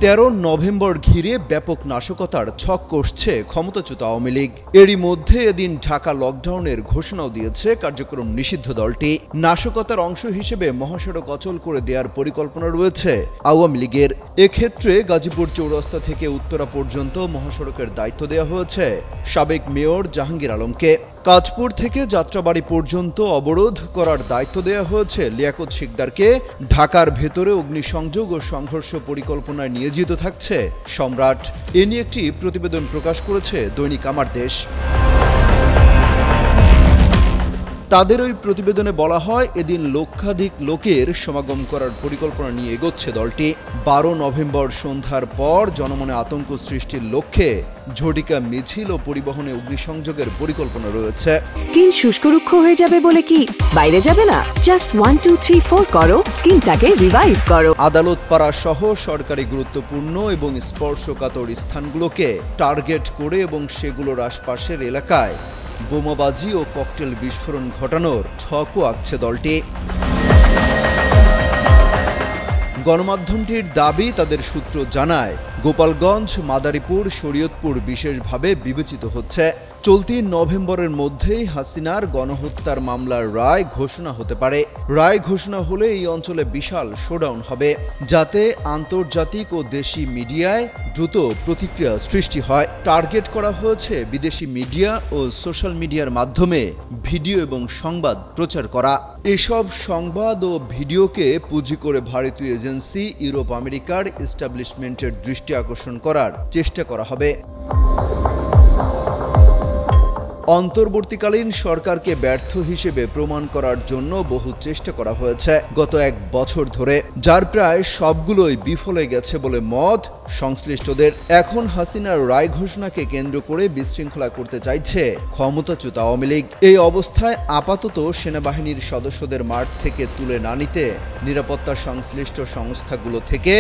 13 November ঘিরে ব্যাপক নাশকতার ছক কষছে ক্ষমতাচ্যুত আওয়ামী লীগ। এরই মধ্যে এদিন ঢাকা লকডাউনের ঘোষণাও দিয়েছে কার্যক্রম নিষিদ্ধ দলটি। নাশকতার অংশ হিসেবে মহাসড়ক অচল করে দেওয়ার পরিকল্পনা রয়েছে আওয়ামী লীগের। এক্ষেত্রে গাজীপুর চৌরাস্তা থেকে উত্তরা পর্যন্ত মহাসড়কের দায়িত্ব দেওয়া হয়েছে সাবেক মেয়র জাহাঙ্গীর আলমকে। কাঁচপুর থেকে যাত্রাবাড়ি পর্যন্ত অবরোধ করার দায়িত্ব দেওয়া হয়েছে লিয়াকত শিকদারকে। ঢাকার ভেতরে অগ্নিসংযোগ ও সংঘর্ষ পরিকল্পনায় নিয়োজিত থাকছে সম্রাট। এ নিয়ে একটি প্রতিবেদন প্রকাশ করেছে দৈনিক আমার দেশ। তাদের ওই প্রতিবেদনে বলা হয়, এদিন লক্ষাধিক লোকের সমাগম করার পরিকল্পনা নিয়ে এগোচ্ছে দলটি। 12 নভেম্বর সন্ধ্যার পর জনমনে আতঙ্ক সৃষ্টির লক্ষ্যে ঝটিকা মিছিল ও পরিবহনে অগ্নিসংযোগের পরিকল্পনা রয়েছে। স্কিন শুষ্ক রুক্ষ হয়ে যাবে বলে কি বাইরে যাবে না? জাস্ট 1 2 3 4 করো, স্কিনটাকে রিভাইভ করো। আদালত পাড়া সহ সরকারি গুরুত্বপূর্ণ এবং স্পর্শকাতর স্থানগুলোকে টার্গেট করে এবং সেগুলোর আশপাশের এলাকায় বোমাবাজি ও ককটেল বিস্ফোরণ ঘটানোর ছকও আঁকছে দলটি। গণমাধ্যমটির দাবি, তাদের সূত্র জানায় গোপালগঞ্জ, মাদারীপুর, শরীয়তপুর বিশেষভাবে বিবেচিত হচ্ছে। চলতি নভেম্বরের মধ্যেই হাসিনার গণহত্যার মামলার রায় ঘোষণা হতে পারে। রায় ঘোষণা হলে এই অঞ্চলে বিশাল শোডাউন হবে, যাতে আন্তর্জাতিক ও দেশি মিডিয়ায় দ্রুত প্রতিক্রিয়া সৃষ্টি হয়। টার্গেট করা হয়েছে বিদেশি মিডিয়া ও সোশ্যাল মিডিয়ার মাধ্যমে ভিডিও এবং সংবাদ প্রচার করা। এসব সংবাদ ও ভিডিওকে পুঁজি করে ভারতীয় এজেন্সি, ইউরোপ, আমেরিকার এস্টাবলিশমেন্টের দৃষ্টি আকর্ষণ করার চেষ্টা করা হবে। অন্তর্বর্তীকালীন সরকারকে ব্যর্থ হিসেবে প্রমাণ করার জন্য বহু চেষ্টা করা হয়েছে গত 1 বছর ধরে, যার প্রায় সবগুলোই বিফলে গেছে বলে মত সংশ্লিষ্টদের। এখন হাসিনার রায় ঘোষণাকে কেন্দ্র করে বিশৃঙ্খলা করতে চাইছে ক্ষমতাচ্যুত আওয়ামী লীগ। এই অবস্থায় আপাতত সেনাবাহিনীর সদস্যদের মাঠ থেকে তুলে না নিতে নিরাপত্তা সংশ্লিষ্ট সংস্থাগুলো থেকে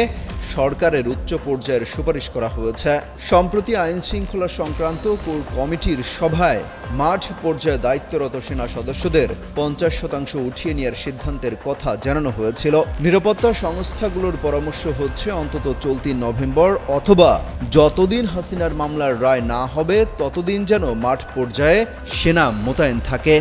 সরকারের উচ্চ পর্যায়ের সুপারিশ করা হয়েছে। সম্প্রতি আইন শৃঙ্খলা সংক্রান্ত কোর কমিটির সভায় মাঠ পর্যায়ে দায়িত্বরত সেনা সদস্যদের 50% উঠিয়ে নেওয়ার সিদ্ধান্তের কথা জানানো হয়েছিল। নিরাপত্তা সংস্থাগুলোর পরামর্শ হচ্ছে, অন্তত চলতি নভেম্বর অথবা যতদিন হাসিনার মামলার রায় না হবে ততদিন যেন মাঠ পর্যায়ে সেনা মোতায়েন থাকে।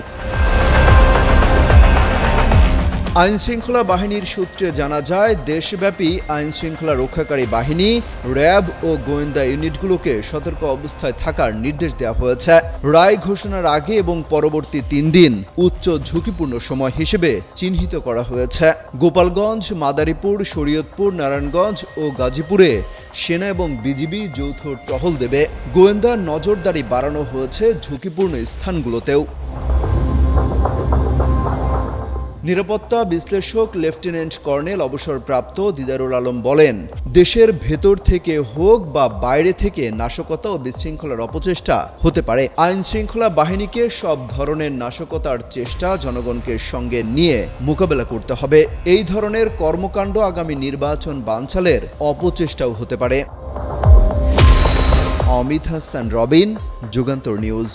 আইনশৃঙ্খলা বাহিনীর সূত্রে জানা যায়, দেশব্যাপী আইনশৃঙ্খলা রক্ষাকারী বাহিনী, র্যাব ও গোয়েন্দা ইউনিটগুলোকে সতর্ক অবস্থায় থাকার নির্দেশ দেওয়া হয়েছে। রায় ঘোষণার আগে এবং পরবর্তী 3 দিন উচ্চ ঝুঁকিপূর্ণ সময় হিসেবে চিহ্নিত করা হয়েছে। গোপালগঞ্জ, মাদারীপুর, শরীয়তপুর, নারায়ণগঞ্জ ও গাজীপুরে সেনা এবং বিজিবি যৌথ টহল দেবে। গোয়েন্দা নজরদারি বাড়ানো হয়েছে ঝুঁকিপূর্ণ স্থানগুলোতেও। নিরাপত্তা বিশ্লেষক লেফটেন্যান্ট কর্নেল অবসরপ্রাপ্ত দিদারুল আলম বলেন, দেশের ভেতর থেকে হোক বা বাইরে থেকে নাশকতা ও বিশৃঙ্খলার অপচেষ্টা হতে পারে। আইন শৃঙ্খলা বাহিনীকে সব ধরনের নাশকতার চেষ্টা জনগণকে সঙ্গে নিয়ে মোকাবেলা করতে হবে। এই ধরনের কর্মকাণ্ড আগামী নির্বাচন বানচালের অপচেষ্টাও হতে পারে। অমিত হাসান রবিন, যুগান্তর নিউজ।